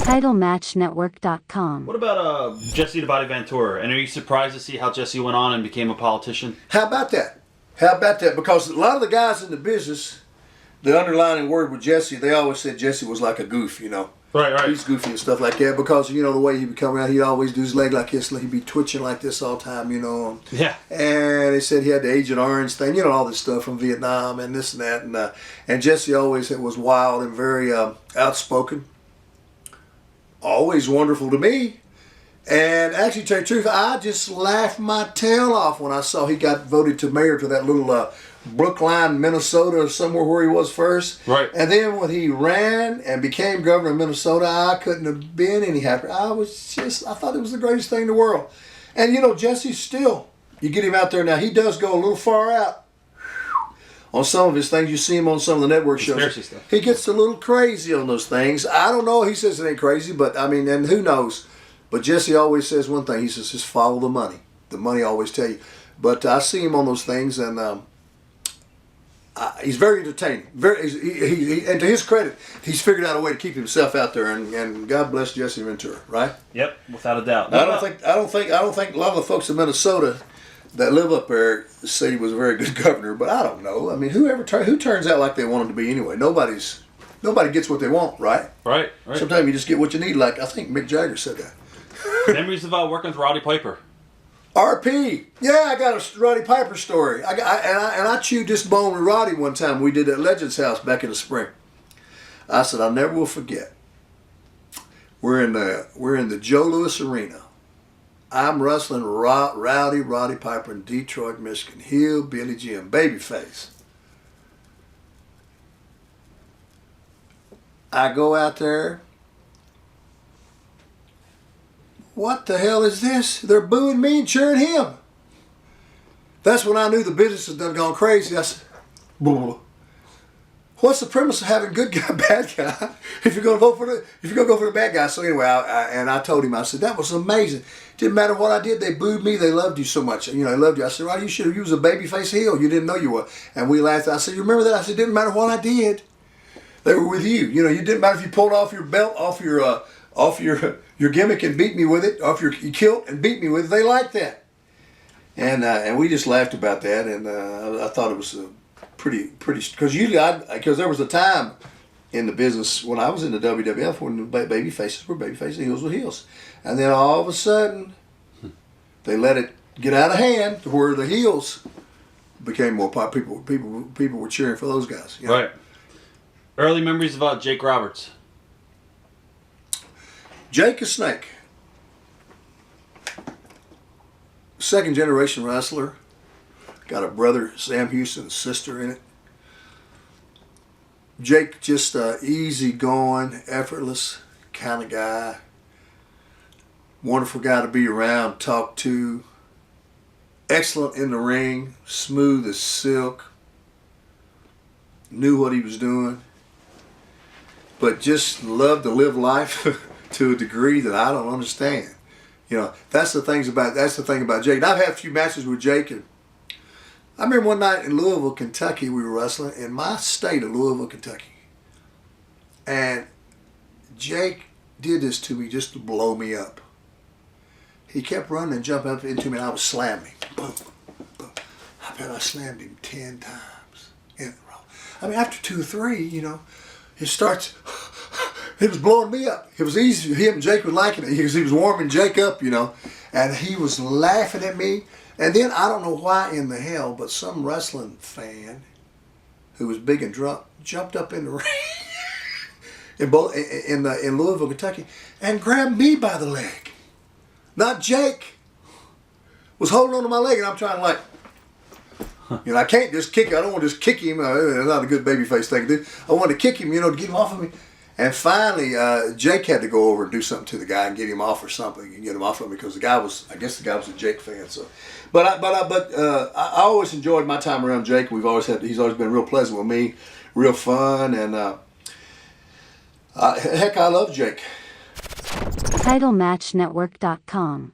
TitleMatchNetwork.com. What about Jesse the Body Ventura? And are you surprised to see how Jesse went on and became a politician? How about that? How about that? Because a lot of the guys in the business, the underlining word with Jesse, they always said Jesse was like a goof, you know. Right. He's goofy and stuff like that because, you know, the way he would come around, he'd always do his leg like this. He'd be twitching like this all the time, you know. Yeah. And they said he had the Agent Orange thing, you know, all this stuff from Vietnam and this and that. And Jesse always was wild and very outspoken. Always wonderful to me. And actually, to tell you the truth, I just laughed my tail off when I saw he got voted to mayor to that little Brookline, Minnesota, or somewhere where he was first. Right. And then when he ran and became governor of Minnesota, I couldn't have been any happier. I thought it was the greatest thing in the world. And you know, Jesse still, you get him out there now, he does go a little far out on some of his things. You see him on some of the network shows. Stuff. He gets a little crazy on those things. I don't know, he says it ain't crazy, but I mean, and who knows? But Jesse always says one thing, he says, just follow the money. The money always tell you. But I see him on those things, and he's very entertaining. And to his credit, he's figured out a way to keep himself out there. And God bless Jesse Ventura, right? Yep, without a doubt. I don't think a lot of the folks in Minnesota that live up there say he was a very good governor. But I don't know. I mean, who turns out like they want him to be anyway? Nobody gets what they want, right? Right. Sometimes you just get what you need. Like I think Mick Jagger said that. Memories of working with Roddy Piper. RP. Yeah, I got a Roddy Piper story. I chewed this bone with Roddy one time. We did at Legends House back in the spring. I said, I never will forget. We're in the Joe Louis Arena. I'm wrestling Rowdy Roddy Piper in Detroit, Michigan. Hillbilly Jim, babyface. I go out there. What the hell is this? They're booing me and cheering him. That's when I knew the business had done gone crazy. I said, what's the premise of having good guy, bad guy? If you're gonna go for the bad guy. So anyway, I told him, I said, that was amazing. Didn't matter what I did, they booed me, they loved you so much. You know, they loved you. I said, Roddy, you was a babyface heel. You didn't know you were. And we laughed. I said, you remember that? I said, didn't matter what I did. They were with you. You know, you didn't matter if you pulled off your belt, off your gimmick and beat me with it, off your kilt and beat me with it. They liked that. And we just laughed about that, and I thought it was pretty, because usually because there was a time in the business when I was in the WWF when the baby faces were baby faces, heels were heels. And then all of a sudden, they let it get out of hand to where the heels became more popular. People were cheering for those guys. You know? Right. Early memories about Jake Roberts. Jake is Snake. Second generation wrestler. Got a brother, Sam Houston, a sister in it. Jake just easy going, effortless kind of guy. Wonderful guy to be around, talk to. Excellent in the ring, smooth as silk. Knew what he was doing. But just loved to live life to a degree that I don't understand. You know, that's the thing about Jake. And I've had a few matches with Jake, and I remember one night in Louisville, Kentucky, we were wrestling in my state of Louisville, Kentucky. And Jake did this to me just to blow me up. He kept running and jumping up into me, and I was slamming. Boom, boom. I bet I slammed him 10 times in a row. I mean, after 2 or 3, you know, it starts. It was blowing me up. It was easy. Him and Jake were liking it because he was warming Jake up, you know. And he was laughing at me. And then I don't know why in the hell, but some wrestling fan who was big and drunk jumped up in the ring in Louisville, Kentucky, and grabbed me by the leg. Not Jake. Was holding on to my leg, and I'm trying to like, you know, I can't just kick. I don't want to just kick him. It's not a good babyface thing to do. I wanted to kick him, you know, to get him off of me. And finally, Jake had to go over and do something to the guy and get him off or something and get him off of me because I guess the guy was a Jake fan. So, but I always enjoyed my time around Jake. He's always been real pleasant with me, real fun, and heck, I love Jake. TitleMatchNetwork.com